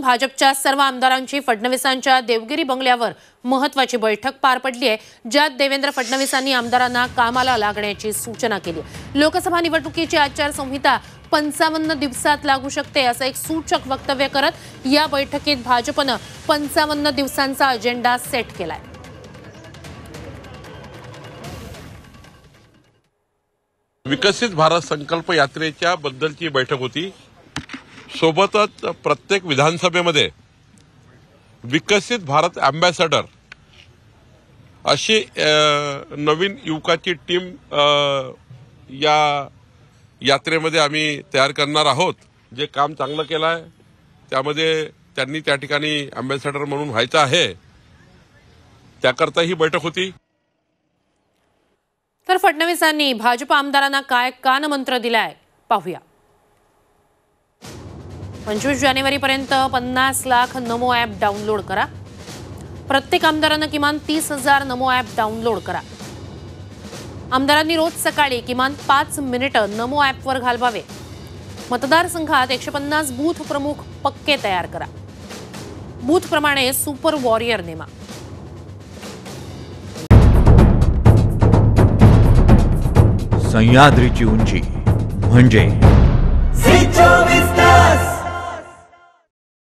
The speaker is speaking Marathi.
भाजपच्या सर्व आमदारांची फडणवीसांच्या देवगिरी बंगल्यावर महत्त्वाची बैठक पार पडली आहे, ज्यात देवेंद्र फडणवीसांनी आमदारांना कामाला लागण्याची सूचना केली। लोकसभा निवडणुकीची आचारसंहिता 55 दिवसात लागू शकते असं एक सूचक वक्तव्य करत या बैठकीत भाजपने 55 दिवसांचा अजेंडा सेट केलाय। विकसित भारत संकल्प यात्रेच्या बद्दलची बैठक होती। सोबतच प्रत्येक विधानसभेमध्ये विकसित भारत अँबॅसेडर अशी नवीन युवकाची टीम या यात्रेमध्ये आम्ही तयार करणार आहोत। जे काम चांगलं केलं आहे त्यामध्ये त्यांनी त्या ठिकाणी अँबॅसेडर म्हणून व्हायचं आहे, त्याकरता ही बैठक होती। तर फडणवीसांनी भाजप आमदारांना काय कानमंत्र दिलाय पाहूया। 25 जानेवारीपर्यंत 50 लाख नमो ॲप डाउनलोड करा। प्रत्येक आमदारांना किमान 30,000 नमो ॲप डाउनलोड करा। आमदारांनी रोज सकाळी किमान 5 मिनिटं नमो ॲपवर घालवावे। मतदारसंघात 150 बूथ प्रमुख पक्के तयार करा। बूथ प्रमाणे सुपर वॉरियर नेमा। सह्याद्रीची उंची म्हणजे